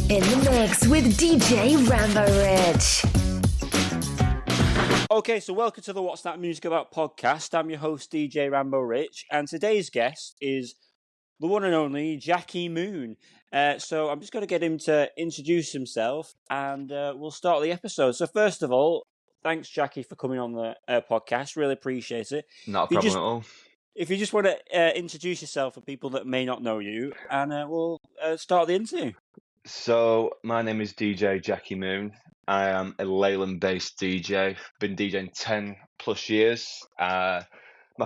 In the mix with DJ Rambo Rich. Okay, so welcome to the What's That Music About podcast. I'm your host, DJ Rambo Rich, and today's guest is the one and only Jackie Moon. So I'm just going to get him to introduce himself, and we'll start the episode. So first of all, thanks, Jackie, for coming on the podcast. Really appreciate it. Not a problem at all. If you just want to introduce yourself for people that may not know you, and we'll start the interview. So, my name is DJ Jackie Moon. I am a Leyland-based DJ. Been DJing 10 plus years. My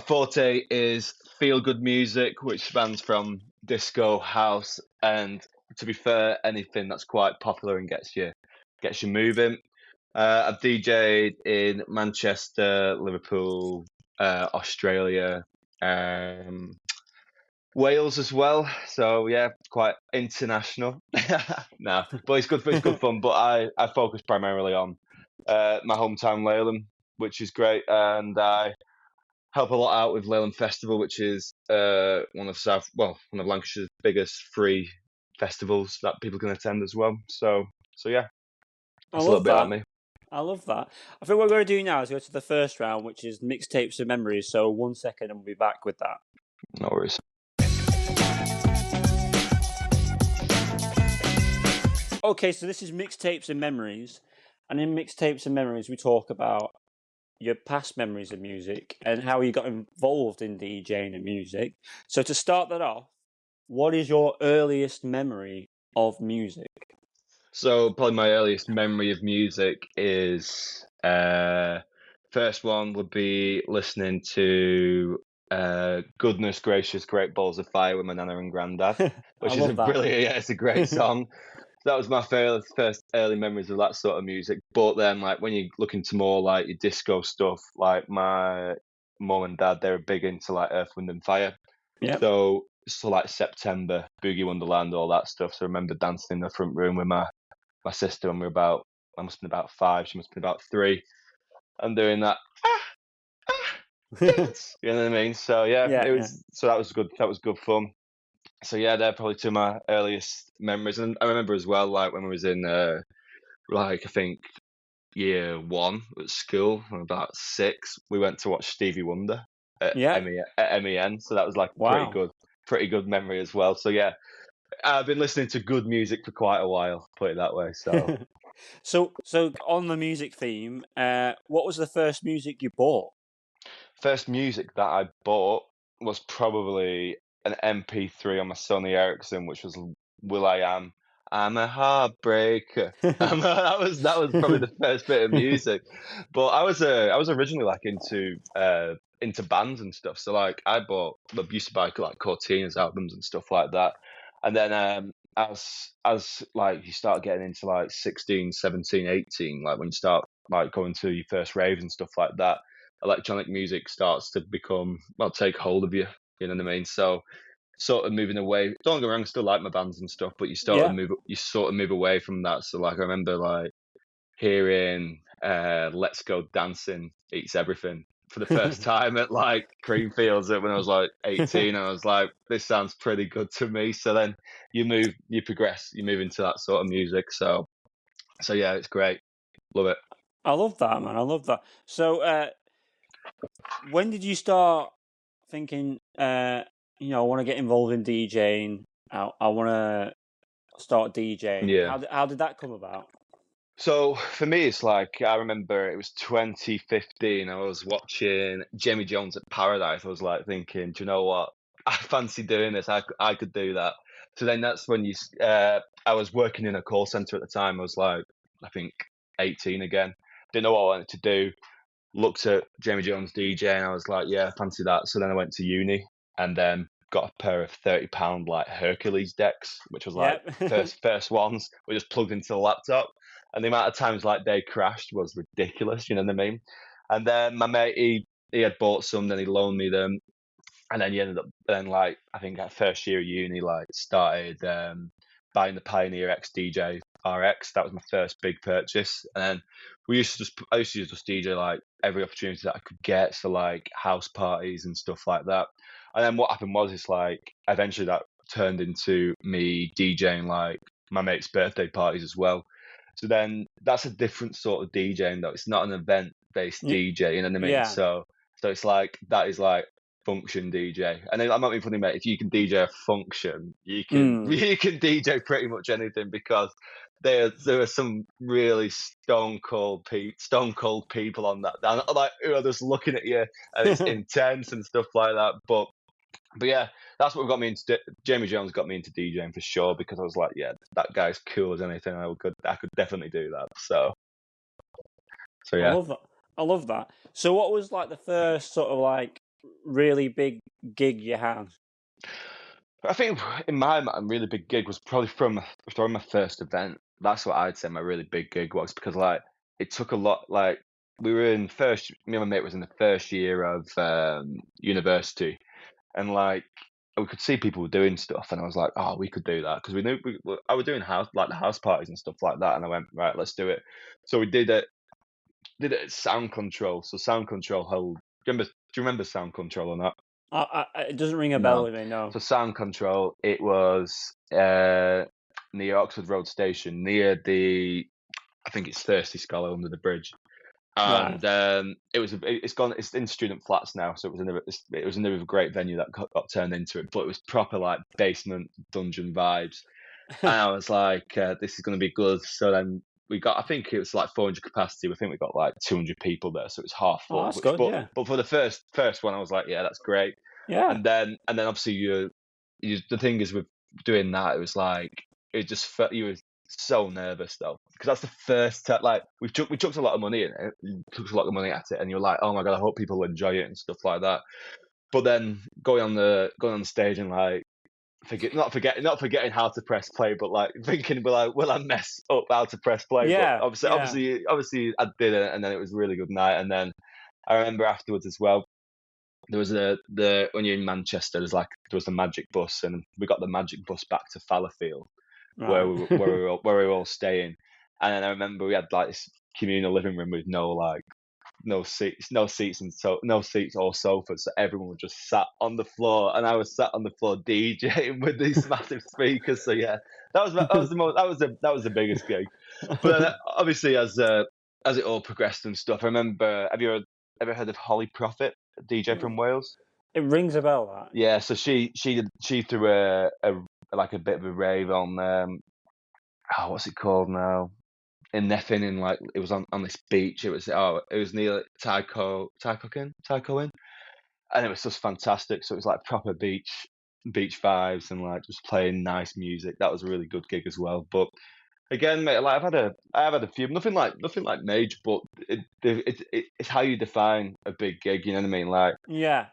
forte is feel-good music, which spans from disco, house, and to be fair, anything that's quite popular and gets you moving. I've DJed in Manchester, Liverpool, Australia, Wales as well, so yeah, quite international. No, but it's good fun. But I focus primarily on my hometown Leyland, which is great, and I help a lot out with Leyland Festival, which is one of Lancashire's biggest free festivals that people can attend as well. So yeah, that's a little bit about me. I love that. I think what we're going to do now is go to the first round, which is mixtapes and memories. So 1 second, and we'll be back with that. No worries. Okay, so this is mixtapes and memories, and in mixtapes and memories, we talk about your past memories of music and how you got involved in DJing and music. So to start that off, what is your earliest memory of music? So probably my earliest memory of music is first one would be listening to Goodness Gracious Great Balls of Fire with my nana and granddad, which is it's a great song. That was my first early memories of that sort of music. But then, like, when you look into more like your disco stuff, like my mum and dad, they were big into like Earth, Wind and Fire. Yeah. So like September, Boogie Wonderland, all that stuff. So I remember dancing in the front room with my sister when I must have been about 5, she must have been about 3, and doing that. Dance, you know what I mean? So so that was good fun. So yeah, they're probably two of my earliest memories. And I remember as well, like when I was in I think year 1 at school, when I was about 6, we went to watch Stevie Wonder at MEN. So that was like pretty good memory as well. So yeah, I've been listening to good music for quite a while, put it that way. So so on the music theme, what was the first music you bought? First music that I bought was probably an MP3 on my Sony Ericsson, which was Will I Am. I'm a heartbreaker. that was probably the first bit of music. But I was originally like into bands and stuff. So like I used to buy like Cortina's albums and stuff like that. And then as like you start getting into like 16, 17, 18, like when you start like going to your first raves and stuff like that, electronic music starts to take hold of you. You know what I mean? So sort of moving away. Don't get me wrong, I still like my bands and stuff, but you sort of move away from that. So like I remember like hearing Let's Go Dancing Eats Everything for the first time at like Creamfields when I was like 18, and I was like, this sounds pretty good to me. So then you progress, you move into that sort of music. So yeah, it's great. Love it. I love that, man. I love that. So when did you start thinking, I want to get involved in DJing, I want to start DJing? Yeah. How did that come about? So for me, it's like, I remember it was 2015. I was watching Jamie Jones at Paradise. I was like thinking, do you know what? I fancy doing this. I could do that. So then that's when I was working in a call center at the time. I was like, I think 18 again. Didn't know what I wanted to do. Looked at Jamie Jones DJ and I was like, yeah, I fancy that. So then I went to uni and then got a pair of £30 like Hercules decks, which was like first ones. We just plugged into the laptop, and the amount of times like they crashed was ridiculous. You know what I mean? And then my mate, he had bought some, then he loaned me them, and then he ended up like I think at first year of uni like started buying the Pioneer XDJ RX. That was my first big purchase, and then I used to just DJ like every opportunity that I could get, so like house parties and stuff like that. And then what happened was, it's like eventually that turned into me DJing like my mates' birthday parties as well. So then that's a different sort of DJing though. It's not an event-based DJ, you know what I mean? Yeah. So it's like that is like function DJ. And I'm not being funny, mate. If you can DJ a function, you can DJ pretty much anything, because there are some really stone cold people on that, and like who are just looking at you, and it's intense and stuff like that. But yeah, that's what got me into Jamie Jones got me into DJing for sure, because I was like, yeah, that guy's cool as anything. I could definitely do that. So yeah. I love that. So what was like the first sort of like really big gig you had? I think in my mind, really big gig was probably from my first event. That's what I'd say my really big gig was, because like it took a lot. Like we were in first, me and my mate was in the first year of university, and like we could see people were doing stuff, and I was like, oh, we could do that, because we knew I was doing the house parties and stuff like that, and I went, right, let's do it. So we did it at Sound Control. So Sound Control held. Do you remember Sound Control or not? It doesn't ring a bell with me, no. So Sound Control, it was near Oxford Road Station, near I think it's Thirsty Scholar under the bridge, and it's in student flats now. So it was another great venue that got turned into it, but it was proper like basement dungeon vibes, and I was like, this is going to be good. So then we got, I think it was like 400 capacity. I think we got like 200 people there, so it was half full. Oh, that's good, yeah. But for the first one, I was like, yeah, that's great. Yeah. And then obviously the thing is with doing that, it was like it just felt you were so nervous though, because that's the first time. Like we chucked a lot of money in it, took a lot of money at it, and you're like, oh my god, I hope people enjoy it and stuff like that. But then going on the stage and like not forgetting how to press play, but like thinking, will I mess up how to press play? Yeah. But obviously I did it, and then it was a really good night. And then I remember afterwards as well, there was when you're in Manchester, there was the Magic Bus, and we got the Magic Bus back to Fallowfield, where we were all staying. And then I remember we had like this communal living room with no seats or sofas, so everyone was just sat on the floor, and I was sat on the floor DJing with these massive speakers. So yeah, that was the biggest gig. But then, obviously, as it all progressed and stuff, I remember. Have you ever heard of Holly Prophet, a DJ from Wales? It rings a bell, that. Yeah, so she threw a bit of a rave on what's it called now? In Neffin, in like it was on this beach. It was near Tycoin, and it was just fantastic. So it was like proper beach vibes and like just playing nice music. That was a really good gig as well. But again, mate, like I have had a few, nothing like major, but it's how you define a big gig. You know what I mean? Like yeah.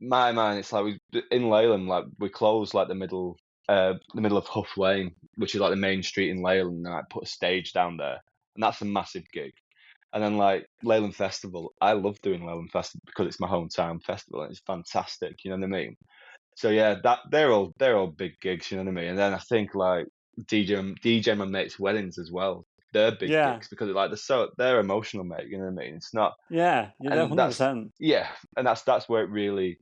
My mind, it's like in Leyland, like we closed like the middle of Huff Lane, which is like the main street in Leyland, and I put a stage down there, and that's a massive gig. And then like Leyland Festival, I love doing Leyland Festival because it's my hometown festival and it's fantastic. You know what I mean? So yeah, they're all big gigs. You know what I mean? And then I think like DJ my mates' weddings as well. They're big gigs because like they're emotional, mate. You know what I mean? It's not. Yeah, you're 100%. Yeah, and that's where it really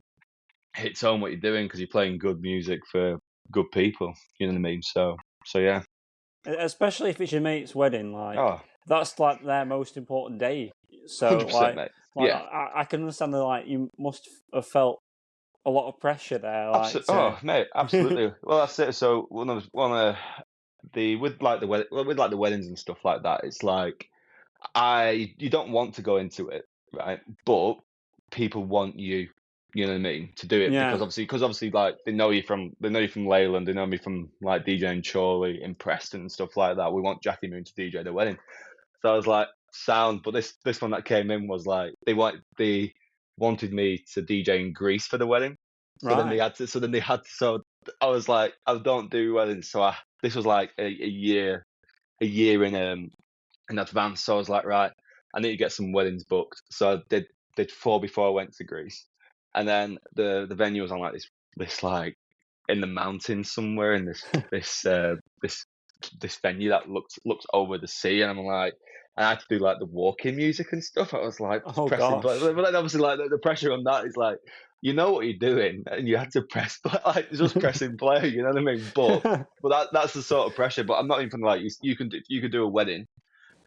hits home what you're doing, because you're playing good music for good people. You know what I mean? So yeah. Especially if it's your mate's wedding, like that's like their most important day. So 100%, like, mate. Yeah, I can understand that. Like you must have felt a lot of pressure there. Like, mate, absolutely. Well, that's it. So with the weddings and stuff like that, it's like you don't want to go into it, right? But people want you. You know what I mean? To do it because obviously, like they know you from Leyland, they know me from like DJing Chorley in Preston and stuff like that. We want Jackie Moon to DJ the wedding, so I was like, sound. But this one that came in was like they wanted me to DJ in Greece for the wedding, so then they had to. So I was like, I don't do weddings, so this was like a year in advance. So I was like, right, I need to get some weddings booked. So I did 4 before I went to Greece. And then the venue was on like this like in the mountains somewhere in this venue that looks over the sea, and I'm like, and I had to do like the walking music and stuff. I was like, oh god! But then obviously like the pressure on that is like, you know what you're doing, and you had to press like just pressing play. You know what I mean? But that's the sort of pressure. But I'm not even like you can do a wedding,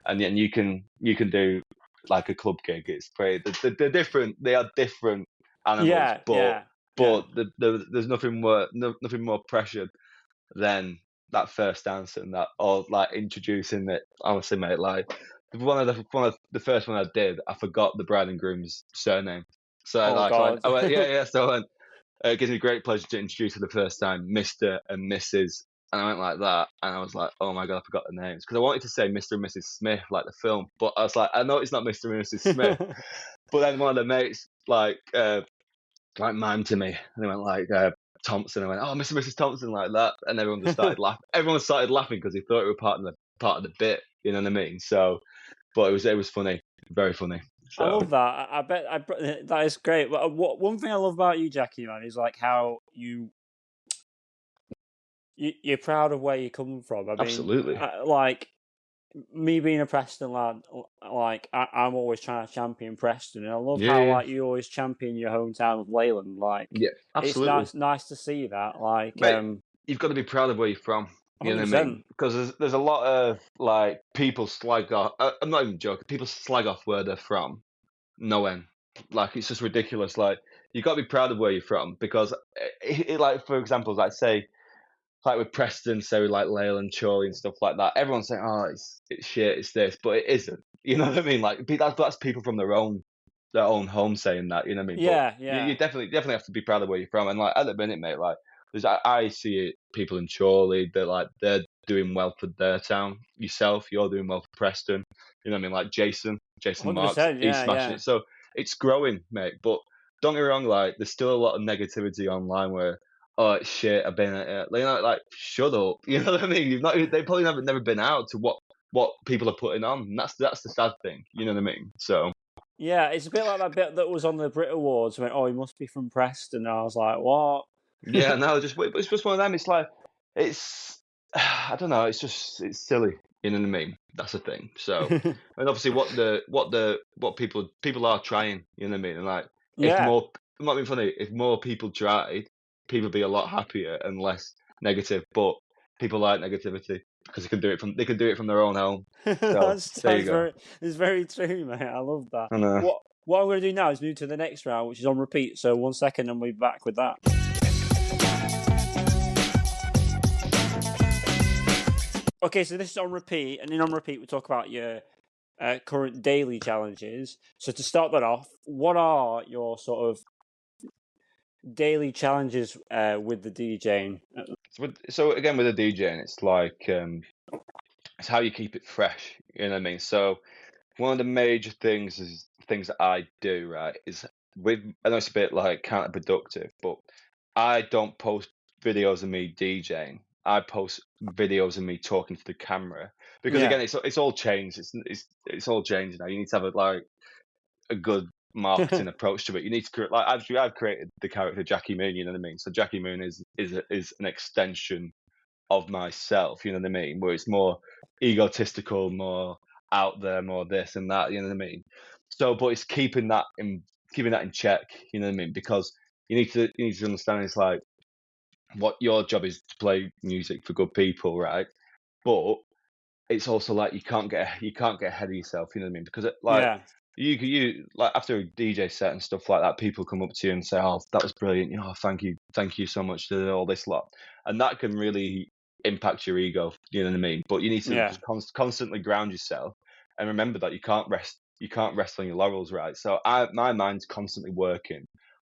and then you can do like a club gig. It's pretty. They're different. They are different animals, Yeah, yeah, yeah. but there's nothing more nothing more pressure than that first dance and that, or like introducing it. Honestly, mate, like one of the first one I did, I forgot the bride and groom's surname. So Oh like God. I went, yeah, yeah. So I went, it gives me great pleasure to introduce for the first time Mr. and Mrs. And I went like that, and I was like, oh my God, I forgot the names. Because I wanted to say Mr. and Mrs. Smith, like the film, but I was like, I know it's not Mr. and Mrs. Smith. But then one of the mates, like mimed to me, and they went like, Thompson. I went, oh, Mr. and Mrs. Thompson, like that. And everyone just started laughing. Everyone started laughing because they thought it was part of the bit, you know what I mean? So, but it was funny, very funny. I So, love that. I bet that is great. But one thing I love about you, Jackie, man, is like how you're proud of where you come from. I mean, absolutely. like me being a Preston lad, like I'm always trying to champion Preston, and I love how Yeah, like you always champion your hometown of Leyland. Like yeah, it's absolutely. nice to see that. Like Mate, you've got to be proud of where you're from. You know what I 100%. mean? Because there's a lot of like people slag off. I'm not even joking. People slag off where they're from. No end. Like it's just ridiculous. Like you got to be proud of where you're from because, like for example, like say, like with Preston, say with like Leyland, Chorley, and stuff like that. Everyone's saying, "Oh, it's shit, it's this," but it isn't. You know what I mean? Like that's people from their own home saying that. You know what I mean? But Yeah, you yeah. definitely have to be proud of where you're from. And like at the minute, mate, like I see it, people in Chorley, they're doing well for their town. Yourself, you're doing well for Preston. You know what I mean? Like Jason Marks, 100%. he's Yeah, smashing yeah. it. So it's growing, mate. But don't get me wrong, like there's still a lot of negativity online where, oh, it's shit, I've been at it. Like shut up. You know what I mean? They probably never been out to what people are putting on. And that's the sad thing. You know what I mean? So Yeah, it's a bit like that bit that was on the Brit Awards. Went, oh, he must be from Preston. And I was like, what? yeah, no, it's just one of them. It's like it's I don't know. It's silly. You know what I mean? That's the thing. So and obviously what people are trying. You know what I mean? And like if Yeah. more, I'm not being funny. If more people tried, people would be a lot happier and less negative. But people like negativity because they can do it from their own home. So there you go. It's very true, mate. I love that. I know. What I'm going to do now is move to the next round, which is on repeat. So 1 second, and we'll be back with that. Okay, so this is on repeat, and in on repeat, we talk about your current daily challenges. So to start that off, what are your sort of daily challenges with the DJing? So again with the DJing, it's like it's how you keep it fresh. You know what I mean? So one of the major things that I do, right, is I know it's a bit like counterproductive, but I don't post videos of me DJing. I post videos of me talking to the camera because Yeah. again, it's all changed. It's all changed now. You need to have a good marketing approach to it. You need to create like I've created the character Jackie Moon. You know what I mean? So Jackie Moon is an extension of myself. You know what I mean? Where it's more egotistical, more out there, more this and that. You know what I mean? So, but it's keeping that in check. You know what I mean? Because you need to understand it's like what your job is to play music for good people, right? But it's also like you can't get ahead of yourself. You know what I mean? Because like Yeah. you like after a DJ set and stuff like that, people come up to you and say, "Oh, that was brilliant! You know, thank you so much to all this lot," and that can really impact your ego. You know what I mean? But you need to Yeah. just constantly ground yourself and remember that you can't rest. You can't rest on your laurels, right? So my mind's constantly working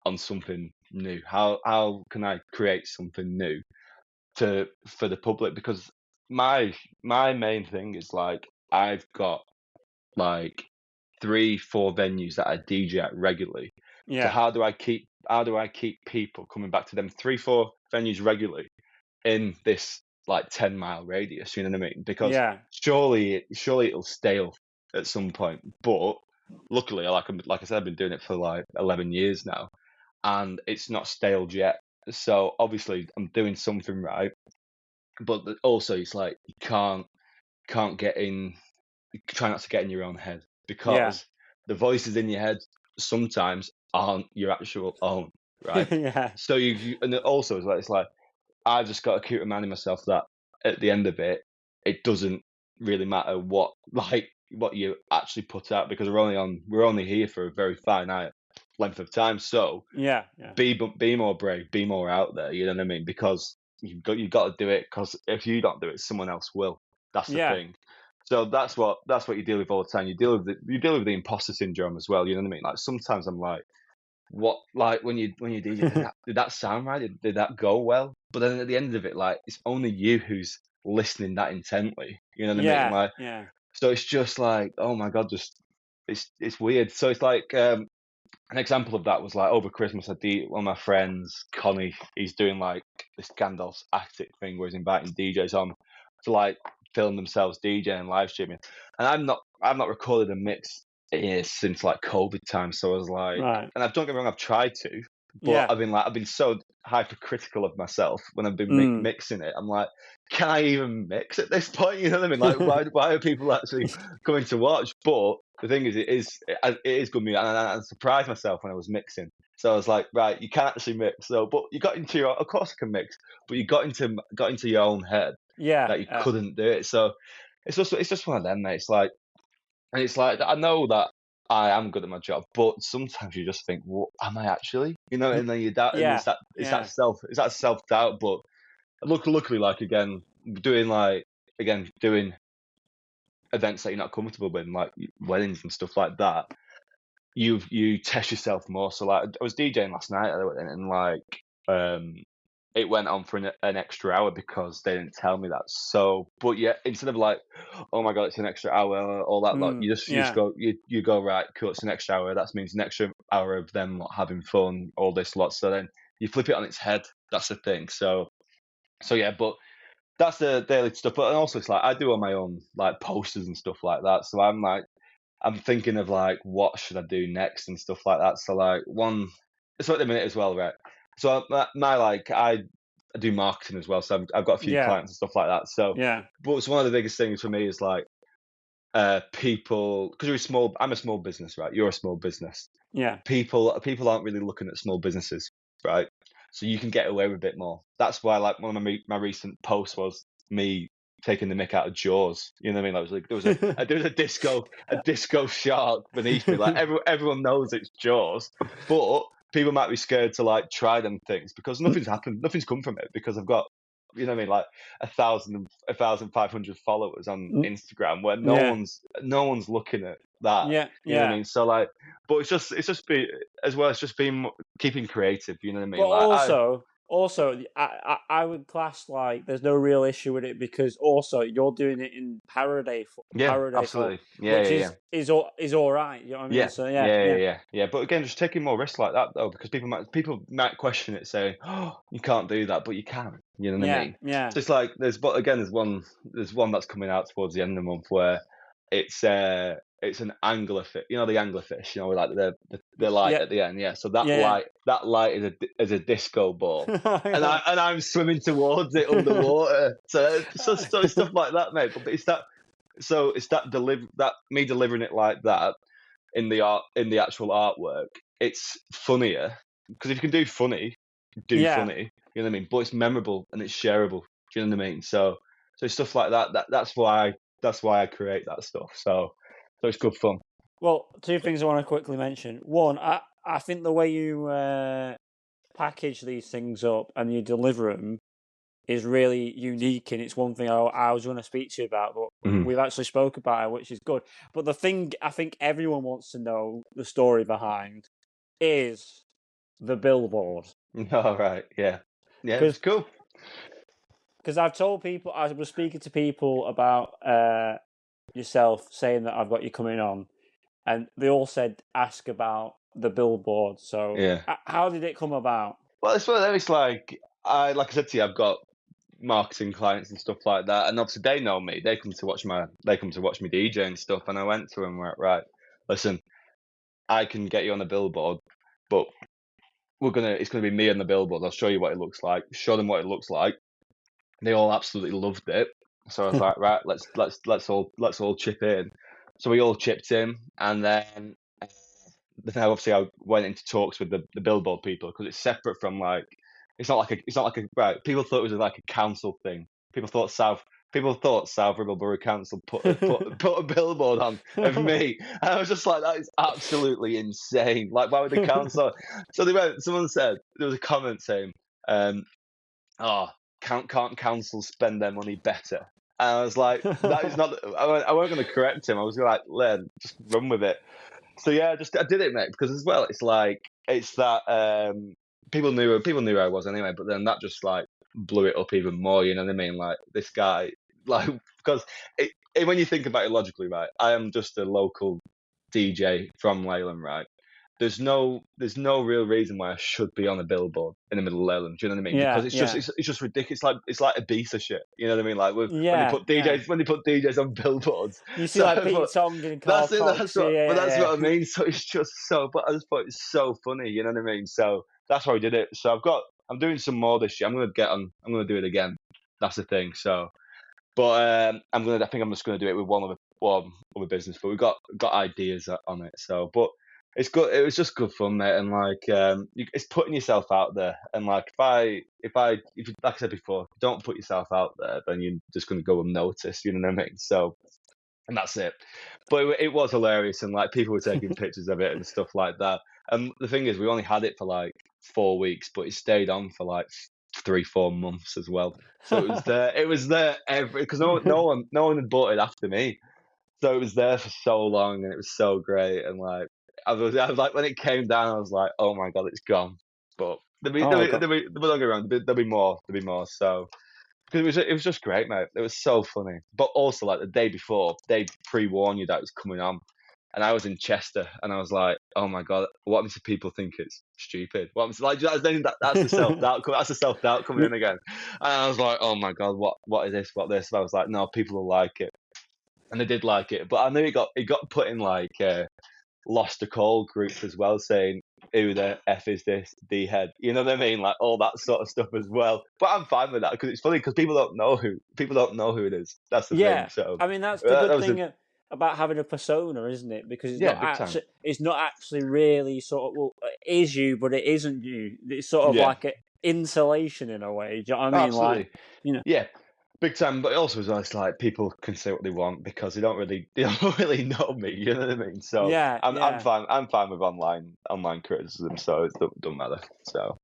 on something new. How can I create something new for the public? Because my main thing is like I've got like 3-4 venues that I DJ at regularly. So Yeah. how do I keep people coming back to them 3-4 venues regularly in this like 10-mile radius? You know what I mean? Because Yeah. surely it'll stale at some point. But luckily, like I said, I've been doing it for like 11 years now, and it's not staled yet. So obviously, I'm doing something right. But also, it's like you can't get in. Try not to get in your own head Yeah. because the voices in your head sometimes aren't your actual own. right? Yeah. So and also it's like I just got to keep reminding myself that at the end of it, it doesn't really matter what you actually put out, because we're only here for a very finite length of time. So Yeah. be more brave, be more out there. You know what I mean? Because you've got to do it. Because if you don't do it, someone else will. That's the Yeah. thing. So that's what you deal with all the time. You deal with the imposter syndrome as well. You know what I mean? Like sometimes I'm like, what, like when you DJ, did that sound right? Did that go well? But then at the end of it, like it's only you who's listening that intently. You know what I mean? Yeah. Like, Yeah. so it's just like, oh my god, just it's weird. So it's like an example of that was like over Christmas, one of my friends, Connie, he's doing like this Gandalf's Attic thing where he's inviting DJs on to like film themselves DJing and live streaming. And I've not recorded a mix since like COVID time. So I was like, Right. and don't get me wrong, I've tried to, but Yeah. I've been so hypercritical of myself when I've been Mm. mixing it. I'm like, can I even mix at this point? You know what I mean? Like, why are people actually coming to watch? But the thing is, it is good music, and I surprised myself when I was mixing. So I was like, right, you can actually mix. So, but you got into of course I can mix, but you got into your own head Yeah. that you couldn't do it. So it's just one of them, mate. It's like I know that I am good at my job, but sometimes you just think, what am I actually? You know, and then you doubt, and Yeah. that self doubt. But luckily, like doing events that you're not comfortable with, like weddings and stuff like that, you test yourself more. So like I was DJing last night and like it went on for an extra hour because they didn't tell me that. So, but yeah, instead of like, oh my god, it's an extra hour, all that, like you just go, you go, right, cool, it's an extra hour. That means an extra hour of them not having fun, all this lot. So then you flip it on its head. That's the thing. So yeah, but that's the daily stuff. But also it's like I do on my own like posters and stuff like that. So I'm thinking of like what should I do next and stuff like that. So like it's at the minute as well, right? So my like I do marketing as well, so I've got a few Yeah. clients and stuff like that. So, Yeah. but it's one of the biggest things for me is like people, because I'm a small business, right? You're a small business. Yeah. People aren't really looking at small businesses, right? So you can get away with a bit more. That's why like one of my recent posts was me taking the mick out of Jaws. You know what I mean? Like, there was a disco shark beneath me. Like everyone knows it's Jaws, but people might be scared to like try them things because nothing's happened, nothing's come from it because I've got, you know what I mean, like 1,500 followers on Instagram where no Yeah. one's looking at that. Yeah. You know what I Yeah. mean? So like, but it's just be as well. It's just being keeping creative. You know what I mean? But Like also, I would class like there's no real issue with it because also you're doing it in parody form, absolutely. which Yeah. is all right. You know what I mean? Yeah, So yeah. yeah. But again, just taking more risks like that though, because people might question it, saying, "Oh, you can't do that," but you can. You know what I Yeah. mean? Yeah. So it's like there's one that's coming out towards the end of the month where it's an anglerfish. You know the anglerfish. You know, like the light Yeah. at the end. Yeah. So Yeah. that light is a disco ball. And Yeah. I'm swimming towards it underwater. So it's stuff like that, mate. But it's that. So it's that me delivering it like that in the actual artwork. It's funnier because if you can do funny, do Yeah. funny. You know what I mean? But it's memorable and it's shareable. Do you know what I mean? So stuff like that. That's why I create that stuff. So it's good fun. Well, two things I want to quickly mention. One, I think the way you package these things up and you deliver them is really unique, and it's one thing I was going to speak to you about, but we've actually spoke about it, which is good. But the thing I think everyone wants to know the story behind is the billboard. All right. Yeah. It's cool. Because I've told people, I was speaking to people about yourself, saying that I've got you coming on, and they all said ask about the billboard. So Yeah. how did it come about? Well, it's one of them. It's like I said to you, I've got marketing clients and stuff like that, and obviously they know me. They come to watch me DJ and stuff. And I went to them right. Listen, I can get you on the billboard, but it's gonna be me on the billboard. I'll show you what it looks like. Show them what it looks like. They all absolutely loved it. So I was like, right, let's all chip in. So we all chipped in, and then then obviously I went into talks with the billboard people, because it's separate from like, it's not like a right. People thought it was like a council thing. People thought South Ribble Borough Council put a billboard on of me, and I was just like, that is absolutely insane. Like, why would the council? So someone said, there was a comment saying, "Oh, can't councils spend their money better?" And I was like, that is not. I wasn't going to correct him. I was like, Len, just run with it. So yeah, I did it, mate, because as well, it's that people knew who I was anyway, but then that just like blew it up even more. You know what I mean? Like, this guy, like, because when you think about it logically, right? I am just a local DJ from Leyland, right? There's no real reason why I should be on a billboard in the middle of Leyland. Do you know what I mean? Because it's just ridiculous. It's like Ibiza shit. You know what I mean? Like, when they put DJs on billboards. You see, like Pete Tong and Carl Cox. But that's what I mean. So it's just so. But I just thought it's so funny. You know what I mean? So that's why we did it. So I'm doing some more this year. I'm gonna do it again. That's the thing. So, but I think I'm just gonna do it with one other business. But we've got ideas on it. So, but it's good. It was just good fun, mate. And like, it's putting yourself out there. And like, if like I said before, don't put yourself out there, then you're just gonna go unnoticed. You know what I mean? So, and that's it. But it was hilarious, and like, people were taking pictures of it and stuff like that. And the thing is, we only had it for like 4 weeks, but it stayed on for like 3-4 months as well. So it was there. It was there because no one had bought it after me. So it was there for so long, and it was so great. And like, I was like, when it came down, I was like, oh my god, it's gone. But there'll be more. So, because it was just great, mate. It was so funny. But also, like, the day before, they pre-warned you that it was coming on, and I was in Chester, and I was like, oh my god, what happens if people think it's stupid? What happens, like, that's the self doubt. That's the self doubt coming in again. And I was like, oh my god, what is this? What this? And I was like, no, people will like it, and they did like it. But I knew it got put in like lost to call groups as well, saying, who the F is this D-head? You know what I mean? Like, all that sort of stuff as well. But I'm fine with that, because it's funny, because people don't know who it is. That's the thing. So I mean, that's the good thing about having a persona, isn't it? Because it's not actually really sort of, well, it is you, but it isn't you. It's sort of like an insulation in a way. Do you know what I mean? Absolutely. Like, you know. Yeah. Big time, but also it's like, people can say what they want, because they don't really know me. You know what I mean? So I'm fine. I'm fine with online criticism. So it don't matter. So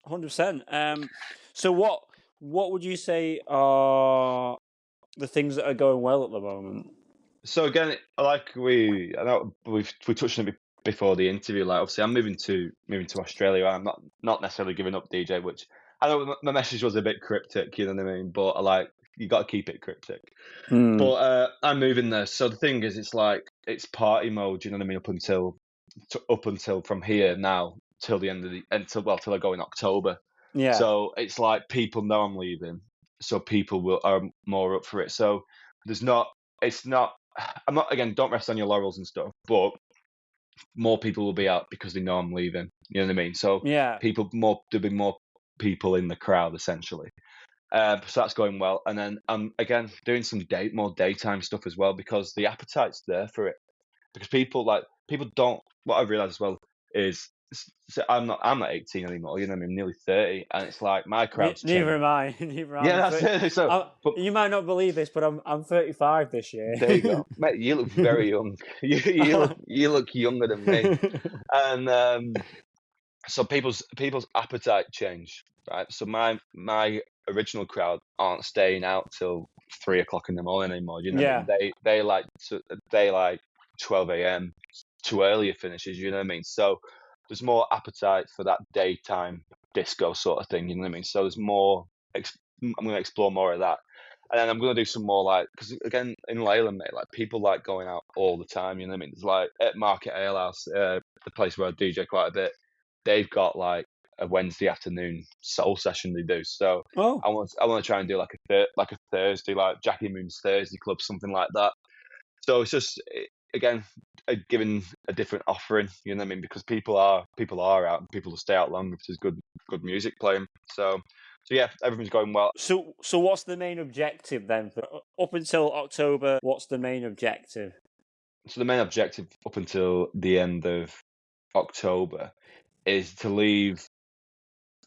100%. So what would you say are the things that are going well at the moment? So again, like I know we touched on it before the interview. Like, obviously, I'm moving to Australia. I'm not necessarily giving up DJ, which I know my message was a bit cryptic. You know what I mean? But you got to keep it cryptic. But I'm moving there. So the thing is, it's like, it's party mode. You know what I mean? Up until from here now till the end of till I go in October. Yeah. So it's like, people know I'm leaving, so people are more up for it. So it's not. I'm not, again, don't rest on your laurels and stuff, but more people will be out because they know I'm leaving. You know what I mean? So there'll be more people in the crowd, essentially. So that's going well. And then I'm again doing some more daytime stuff as well, because the appetite's there for it. Because people don't. What I've realised as well is, so I'm not 18 anymore. You know what I mean? I'm nearly 30, and it's like, my crowd's neither am I. Yeah, that's it. So, you might not believe this, but I'm 35 this year. There you go, mate. You look very young. You look younger than me. And so people's appetite change, right? So my original crowd aren't staying out till 3 o'clock in the morning anymore. You know what I mean? They like 12 a.m. too earlier finishes. You know what I mean? So there's more appetite for that daytime disco sort of thing. You know what I mean? So there's more. I'm going to explore more of that. And then I'm going to do some more, like, because again, in Leyland, mate, like, people like going out all the time. You know what I mean? There's like at Market Ale House, the place where I DJ quite a bit, they've got like a Wednesday afternoon soul session they do. So I want to try and do like a Thursday, like Jackie Moon's Thursday Club, something like that. So it's just, again, giving a different offering. You know what I mean? Because people are out, and people will stay out longer if there's good music playing. So yeah, everything's going well. So what's the main objective then? For up until October, what's the main objective? So the main objective up until the end of October is to leave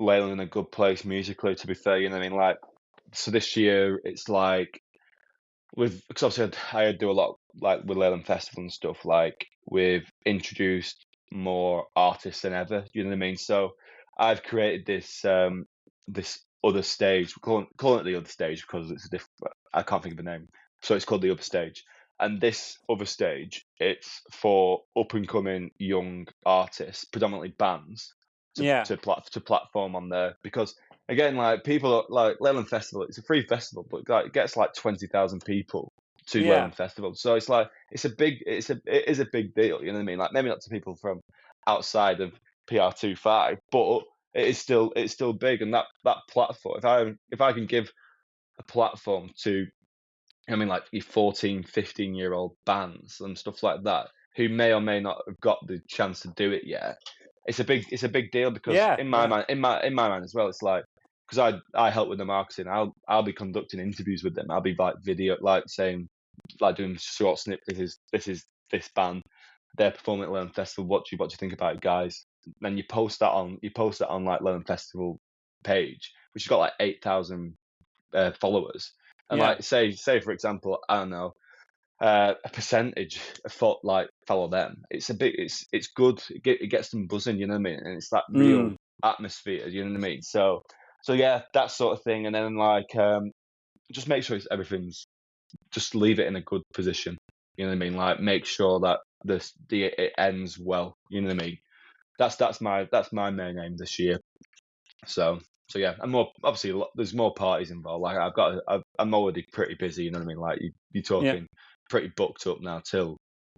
Leyland in a good place musically, to be fair, you know what I mean? Like, so this year it's like, because obviously I do a lot like with Leyland Festival and stuff, like we've introduced more artists than ever, you know what I mean? So I've created this other stage, calling it the other stage because it's a different, I can't think of a name. So it's called the other stage. And this other stage, it's for up and coming young artists, predominantly bands, Yeah. to platform on there, because again, like people like Leyland Festival, it's a free festival, but like it gets like 20,000 people to Yeah. Leyland Festival. So it's like it is a big deal, you know what I mean? Like maybe not to people from outside of PR25, but it's still big, and that platform, if I can give a platform to, I mean, like your 14, 15-year-old bands and stuff like that, who may or may not have got the chance to do it yet. It's a big deal, because Yeah, in my yeah. mind, in my mind as well, it's like, because I help with the marketing, I'll be conducting interviews with them. I'll be like video, like saying, like doing short snippets. This is this band. They're performing at Leyland Festival. What do you think about it, guys? Then you post that on like Leyland Festival page, which has got like 8,000 followers. And Yeah. like say for example, I don't know, a percentage of like follow them. It's good. It gets them buzzing, you know what I mean? And it's that real atmosphere, you know what I mean? So yeah, that sort of thing. And then like just make sure everything's, just leave it in a good position. You know what I mean? Like make sure that it ends well. You know what I mean? That's my main aim this year. So yeah, and more obviously there's more parties involved. Like I'm already pretty busy. You know what I mean? Like you're talking pretty booked up now till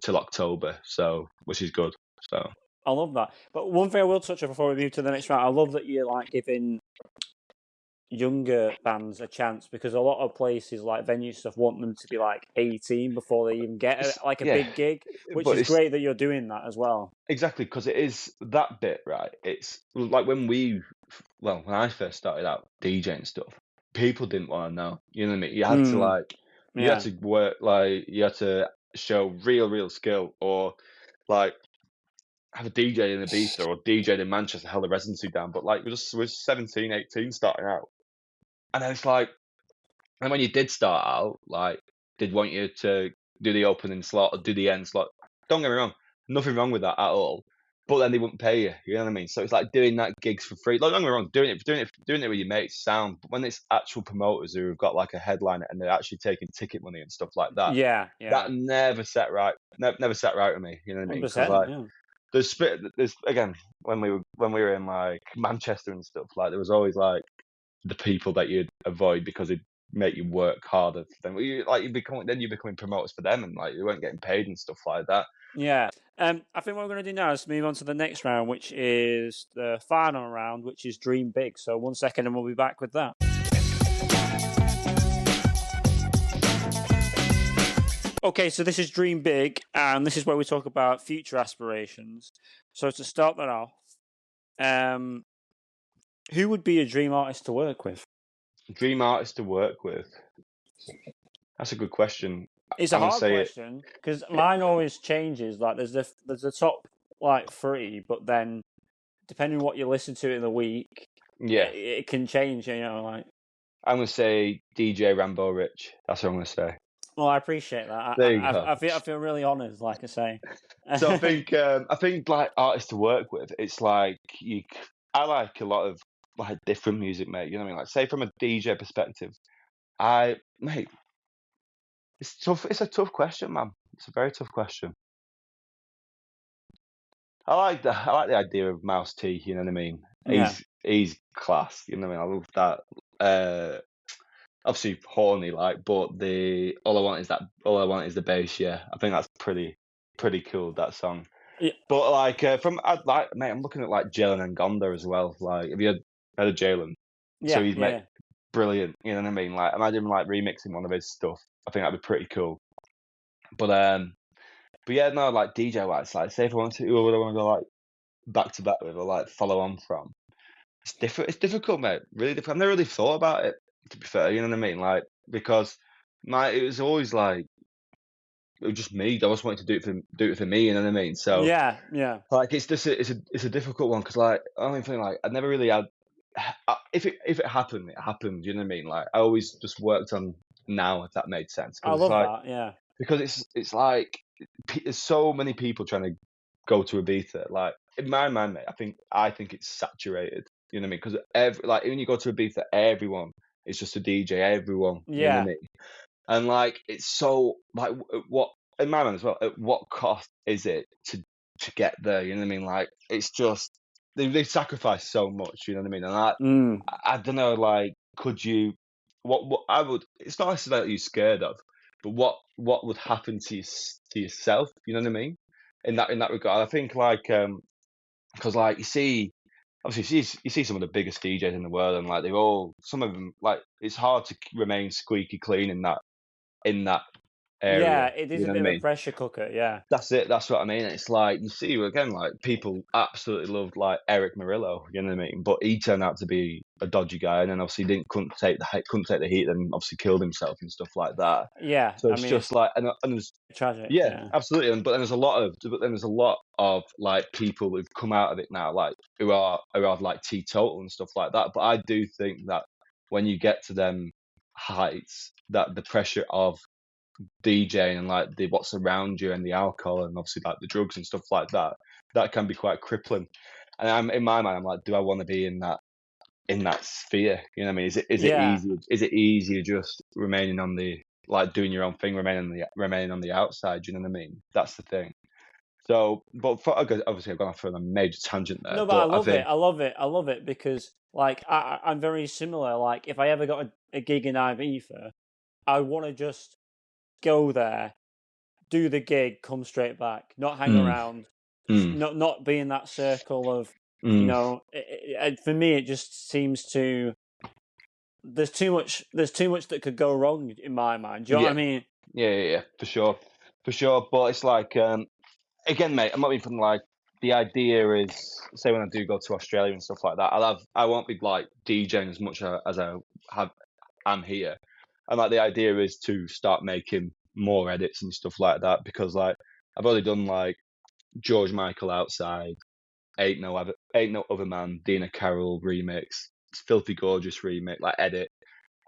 October. So which is good. So I love that. But one thing I will touch on before we move to the next round, I love that you're like giving younger bands a chance, because a lot of places like venue stuff want them to be like 18 before they even get a big gig, which is great that you're doing that as well. Exactly, because it is that bit, right? It's like when I first started out DJing stuff, people didn't want to know. You know what I mean? You had to you had to work, like you had to show real skill, or like have a DJ in Ibiza or DJ in Manchester, held a residency down. But like we're 17, 18 starting out, and then it's like, and when you did start out, like they'd want you to do the opening slot or do the end slot. Don't get me wrong, nothing wrong with that at all. But then they wouldn't pay you. You know what I mean? So it's like doing that gigs for free. Like, don't get me wrong, doing it with your mates sound. But when it's actual promoters who have got like a headliner and they're actually taking ticket money and stuff like that, that never sat right. Never sat right with me. You know what I mean? Because like there's again, when we were in like Manchester and stuff, like there was always like the people that you'd avoid because it make you work harder for them. You're becoming promoters for them, and like you weren't getting paid and stuff like that. Yeah. I think what we're going to do now is move on to the next round, which is the final round, which is Dream Big. So 1 second and we'll be back with that. Okay, so this is Dream Big, and this is where we talk about future aspirations. So to start that off, who would be a dream artist to work with? Dream artist to work with? That's a good question. It's a hard question, because mine always changes. Like there's the top like 3, but then depending on what you listen to in the week, it can change. You know, like I'm gonna say DJ Rambo Rich. That's what I'm gonna say. Well, I appreciate that. There you go. I feel really honoured, like I say. So I think like artists to work with, it's like I like a lot of like different music, mate. You know what I mean? Like say from a DJ perspective, it's tough. It's a tough question, man. It's a very tough question. I like the idea of Mouse T. You know what I mean? He's class. You know what I mean? I love that. Obviously horny, like, but all I want is the bass. Yeah, I think that's pretty cool, that song. Yeah. But like mate, I'm looking at like Jalen and Gonda as well. Like, have you heard of Jalen? Yeah. So he's brilliant. You know what I mean? Like, imagine like remixing one of his stuff. I think that'd be pretty cool. But yeah, no, like DJ wise, like say if I want to, who would I want to go like back to back with or like follow on from? It's difficult, mate. Really difficult. I've never really thought about it, to be fair. You know what I mean? Like, because it was always like it was just me. I just wanted to do it for me. You know what I mean? So yeah. like it's just it's a difficult one because like I don't think like I never really had. If it happened, it happened. You know what I mean? Like I always just worked on now, if that made sense. I Because it's love like that. Yeah, it's like there's so many people trying to go to Ibiza. Like in my mind, mate, I think it's saturated. You know what I mean? Because like when you go to Ibiza, everyone is just a DJ. Everyone, you know what yeah, I mean? And like it's so like what in my mind as well. At what cost is it to get there? You know what I mean? Like it's just they sacrifice so much. You know what I mean? And I don't know. Like, could you? What I would? It's not necessarily that you're scared of, but what would happen to yourself? You know what I mean? In that regard, I think like because like you see. Obviously, you see some of the biggest DJs in the world, and like they're all some of them. Like it's hard to remain squeaky clean in that yeah. area. It is You a know what bit I of a mean? pressure cooker. Yeah, That's it. That's what I mean. It's like you see again, like people absolutely loved like Eric Murillo. You know what I mean? But he turned out to be a dodgy guy, and then obviously couldn't take the heat, and obviously killed himself and stuff like that. yeah. So I it's mean, it's just like and there's tragic. yeah, Yeah, absolutely. But then there's a lot of like people who've come out of it now, like who are like teetotal and stuff like that. But I do think that when you get to them heights, that the pressure of DJing and like the what's around you and the alcohol and obviously like the drugs and stuff like that, that can be quite crippling. And I'm in my mind, I'm like, do I want to be in that sphere? You know what I mean? Is it yeah. easier? Is it easier just remaining on the like doing your own thing, remaining on the outside? You know what I mean? That's the thing. So, but obviously, I've gone off on a major tangent there. No, but I But I love it. think, I love it. I love it because, like, I'm very similar. Like, if I ever got a gig in Ibiza, I want to just go there, do the gig, come straight back, not hang mm, around, mm, not be in that circle of, mm, for me, it just seems to. There's too much. There's too much that could go wrong in my mind. Do you know what yeah, I mean? yeah, for sure, for sure. But it's like, again, mate, I'm not even like the idea is say when I do go to Australia and stuff like that, I won't be like DJing as much as I have am here, and like the idea is to start making more edits and stuff like that because like I've already done like George Michael outside, ain't no other man, Dina Carroll remix, Filthy Gorgeous remix like edit,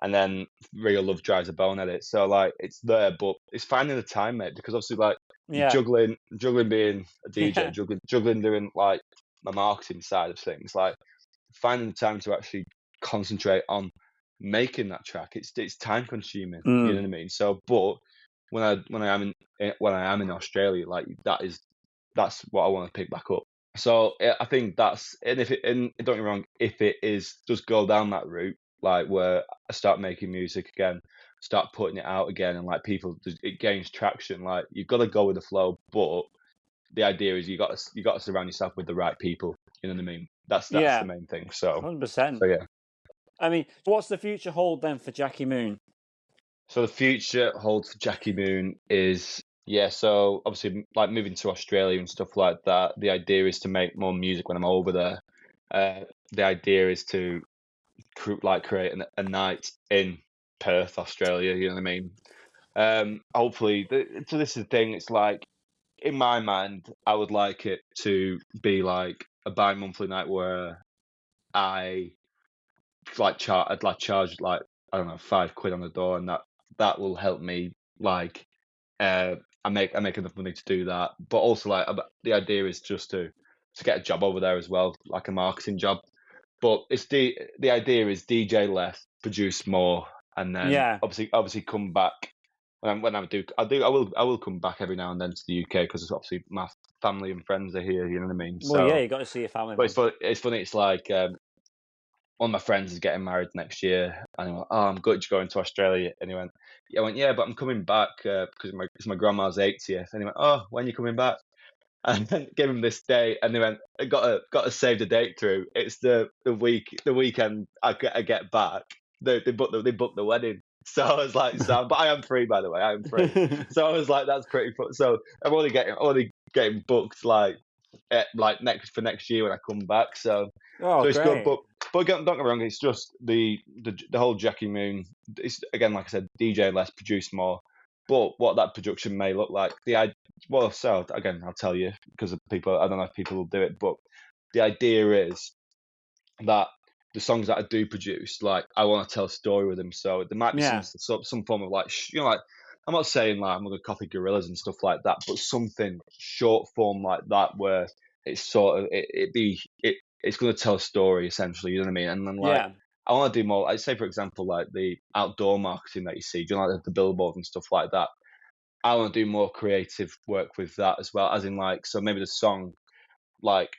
and then Real Love Drives a Bone edit. So like it's there, but it's finding the time, mate, because obviously like Yeah, juggling being a DJ, yeah, juggling doing like my marketing side of things, like finding the time to actually concentrate on making that track. It's time consuming. You know what I mean? So, but when I am in Australia, like that's what I want to pick back up. So I think that's and don't get me wrong, if it is does go down that route, like where I start making music again, start putting it out again, and like it gains traction. Like you've got to go with the flow, but the idea is you got to surround yourself with the right people. You know what I mean? That's the yeah, main thing. So 100%. yeah. I mean, what's the future hold then for Jackie Moon? So the future holds for Jackie Moon is yeah. So obviously, like moving to Australia and stuff like that. The idea is to make more music when I'm over there. The idea is to create a night in Perth, Australia. You know what I mean? Hopefully, so this is the thing. It's like in my mind, I would like it to be like a bi-monthly night where I I'd like charge like I don't know £5 on the door, and that will help me like I make enough money to do that. But also like the idea is just to get a job over there as well, like a marketing job. But it's the idea is DJ less, produce more, and then Yeah. obviously come back when I will come back every now and then to the UK because obviously my family and friends are here. You know what I mean? Well, yeah, So, you got to see your family, but man. it's funny. It's like one of my friends is getting married next year, and he went, "Oh, I'm good. You're going to Australia." And he went, "Yeah." I went, "Yeah, but I'm coming back because it's my grandma's 80th." And he went, "Oh, when are you coming back?" And then gave him this date, and they went, "I got to save the date through. It's the weekend I get back. They booked the wedding." So I was like, "So," but I am free, by the way. I am free. So I was like, "That's pretty fun." So I'm only getting booked like next year when I come back. So Oh, it's good, great. but don't get me wrong. It's just the whole Jackie Moon. It's again, like I said, DJ less, produce more. But what that production may look like, so again, I'll tell you because of people. I don't know if people will do it, but the idea is that the songs that I do produce, like I want to tell a story with them. So there might be Yeah. some form of like like I'm not saying like I'm gonna copy Gorillas and stuff like that, but something short form like that where it's sort of it's gonna tell a story essentially. You know what I mean? And then like Yeah. I want to do more. I'd say for example like the outdoor marketing that you see, do you know, like the billboard and stuff like that. I want to do more creative work with that as well, as in like so maybe the song like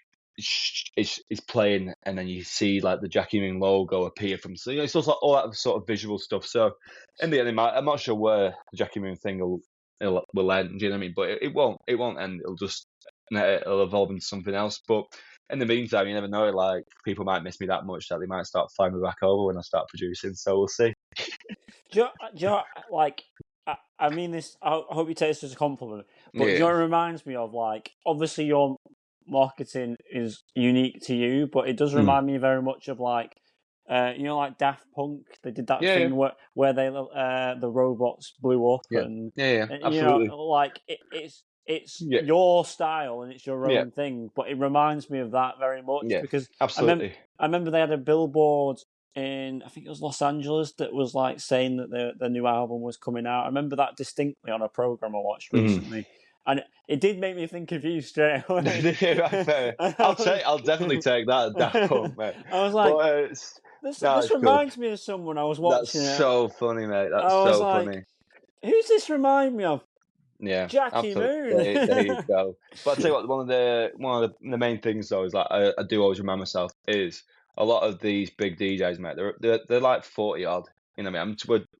it's playing and then you see like the Jackie Moon logo appear from, so it's also all that sort of visual stuff. So in the end, I'm not sure where the Jackie Moon thing will end, do you know what I mean? But it won't end. It'll evolve into something else. But in the meantime, you never know, like people might miss me that much that they might start flying me back over when I start producing, so we'll see. Do you know, like, I mean this, I hope you take this as a compliment, but do you know what it reminds me of? Like, obviously your marketing is unique to you, but it does remind me very much of like, you know, like Daft Punk. They did that thing where they the robots blew up, and absolutely. you know, like it's your style and it's your own thing, but it reminds me of that very much because absolutely. I remember they had a billboard in, I think it was Los Angeles, that was like saying that the new album was coming out. I remember that distinctly on a program I watched recently, and it did make me think of you straight away. I'll definitely take that Daft Punk, mate. I was like, but, this reminds me of someone I was watching. That's so funny, mate. That's I was so like, funny. who's this remind me of? Yeah, Jackie Moon. There you go. But I'll tell you what, one of the main things though is like I do always remind myself is a lot of these big DJs, mate. They're like 40 odd. You know what I mean?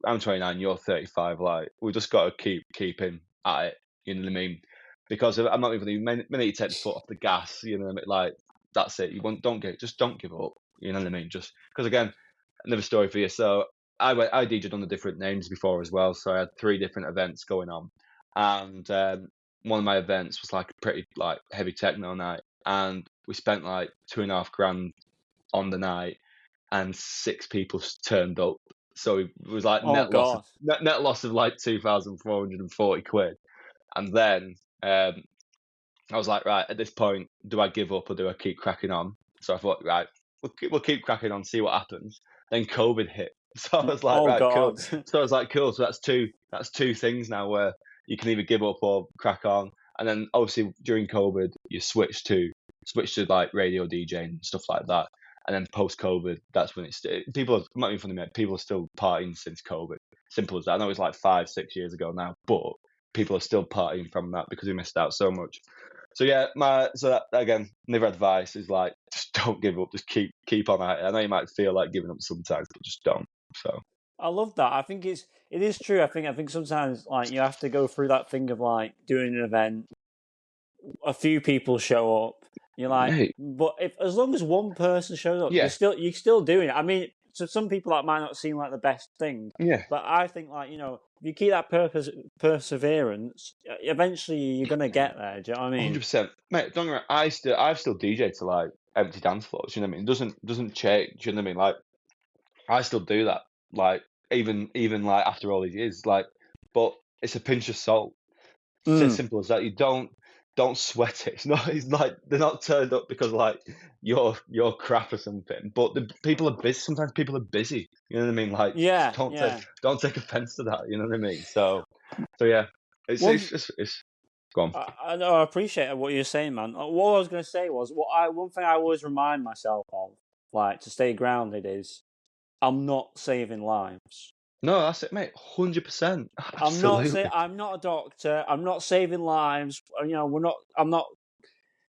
I'm 29. You're 35. Like we just got to keeping at it. You know what I mean? Because I'm not even the minute you take the foot off the gas. You know what I mean? Like that's it. Don't give up. You know what I mean? Just because again, another story for you. So I DJed under different names before as well. So I had 3 different events going on. And one of my events was like a pretty like heavy techno night, and we spent like $2,500 on the night, and 6 people turned up. So it was like net loss of like 2,440 quid. And then I was like, right, at this point, do I give up or do I keep cracking on? So I thought, right, we'll keep cracking on, see what happens. Then COVID hit, so I was like, cool. So I was like, cool. So that's two things now where you can either give up or crack on. And then obviously during COVID, you switch to like radio DJing and stuff like that. And then post COVID, that's when people might be funny, mate. People are still partying since COVID. Simple as that. I know it's like 5-6 years ago now, but people are still partying from that because we missed out so much. So yeah, again, another advice is like just don't give up, just keep on at it. I know you might feel like giving up sometimes, but just don't. So I love that. I think it is true. I think sometimes like you have to go through that thing of like doing an event, a few people show up. You're like, but as long as one person shows up, you're still doing it. I mean, to some people that might not seem like the best thing. Yeah. But I think like, you know, if you keep that perseverance, eventually you're gonna get there. Do you know what I mean? 100%, mate. Don't get me wrong. I've still DJ to like empty dance floors. You know what I mean? It doesn't change. You know what I mean? Like I still do that. Like even like after all these years, like, but it's a pinch of salt. It's as simple as that. You don't sweat it. It's like they're not turned up because like you're crap or something. But the people are busy. Sometimes people are busy. You know what I mean? Like don't take offense to that. You know what I mean? So yeah, it's go on. I know. I appreciate what you're saying, man. What I was going to say was one thing I always remind myself of, like to stay grounded, is I'm not saving lives. No, that's it, mate. 100%. I'm not a doctor. I'm not saving lives. You know, I'm not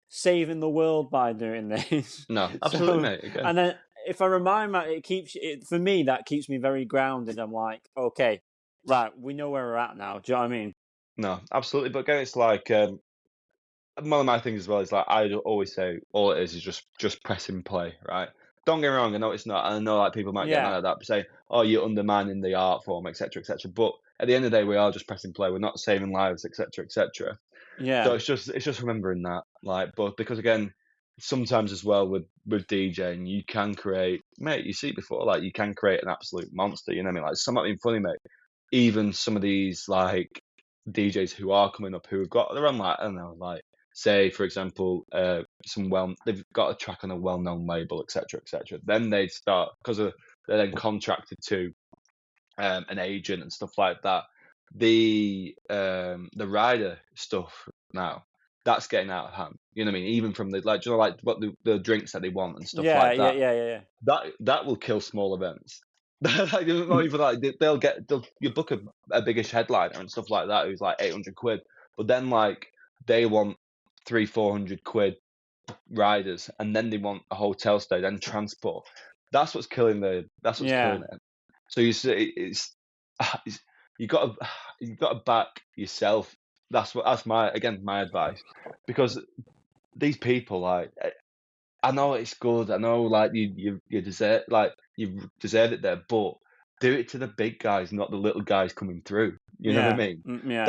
saving the world by doing this. No, absolutely, mate. Again. And then if I remind for me, that keeps me very grounded. I'm like, okay, right, we know where we're at now. Do you know what I mean? No, absolutely. But again, it's like one of my things as well is like I always say all it is just pressing play, right? Don't get me wrong, I know it's not. I know like people might get mad at that, saying, "Oh, you're undermining the art form, etc., etc." But at the end of the day, we are just pressing play. We're not saving lives, etc., etc. Yeah. So it's just remembering that, like, but because again, sometimes as well with DJing, you can create, mate. You see it before, like you can create an absolute monster. You know what I mean? Like, some might be funny, mate. Even some of these like DJs who are coming up who have got they're on like I don't know, like say for example, they've got a track on a well-known label, etc., etc. Then they start because they're then contracted to an agent and stuff like that. The rider stuff now that's getting out of hand. You know what I mean? Even from the like, you know, like what the drinks that they want and stuff like that. Yeah. That will kill small events. Like, not even like you book a biggish headliner and stuff like that who's like 800 quid, but then like they want 300-400 quid riders, and then they want a hotel stay, then transport. That's what's killing it. So you see, you got to back yourself. That's my advice, because these people like. I know it's good. I know, like you deserve, like you deserve it there, but do it to the big guys, not the little guys coming through. You know what I mean? Yeah.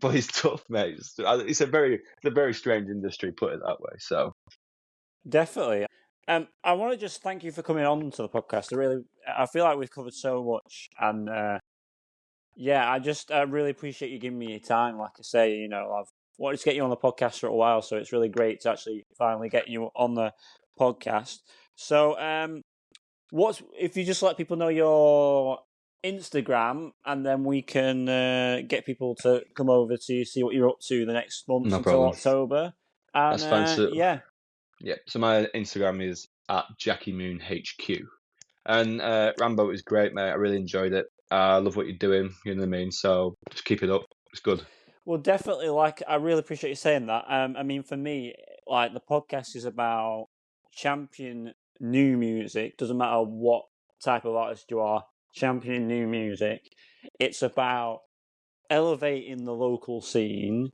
But it's tough, mate. It's a very strange industry, put it that way. So definitely. I want to just thank you for coming on to the podcast. I feel like we've covered so much, and I really appreciate you giving me your time. Like I say, you know, I've wanted to get you on the podcast for a while, so it's really great to actually finally get you on the podcast. So, if you just let people know your Instagram, and then we can get people to come over to see what you're up to the next month until October. And, that's fine. So, yeah. So my Instagram is @JackieMoonHQ, and Rambo is great, mate. I really enjoyed it. I love what you're doing. You know what I mean? So just keep it up. It's good. Well, definitely. Like, I really appreciate you saying that. I mean, for me, like the podcast is about champion new music. Doesn't matter what type of artist you are, championing new music. It's about elevating the local scene,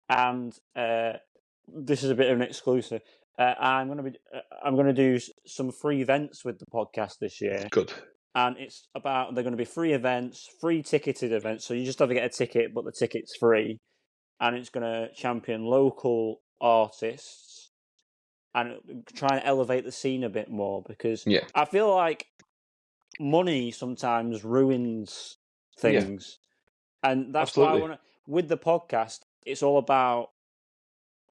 and this is a bit of an exclusive. I'm going to do some free events with the podcast this year. Good. And they're going to be free events, free ticketed events. So you just have to get a ticket, but the ticket's free. And it's going to champion local artists and try and elevate the scene a bit more, because I feel like money sometimes ruins things. Yeah. And that's why I want to, with the podcast, it's all about,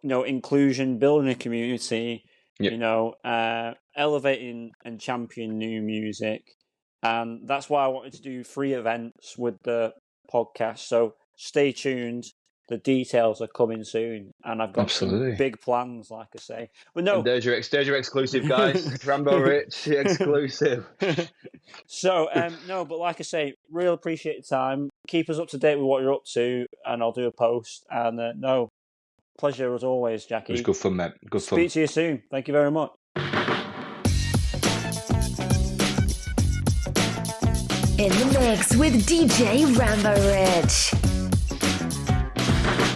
you know, inclusion, building a community, you know, elevating and championing new music. And that's why I wanted to do free events with the podcast. So stay tuned. The details are coming soon, and I've got some big plans, like I say. But no, and there's your exclusive, guys. Rambo Rich exclusive. So no, but like I say, real appreciate your time. Keep us up to date with what you're up to, and I'll do a post. And no, pleasure as always, Jackie. It was good fun, mate. Good fun. Speak to you soon. Thank you very much. In the mix with DJ Rambo Rich.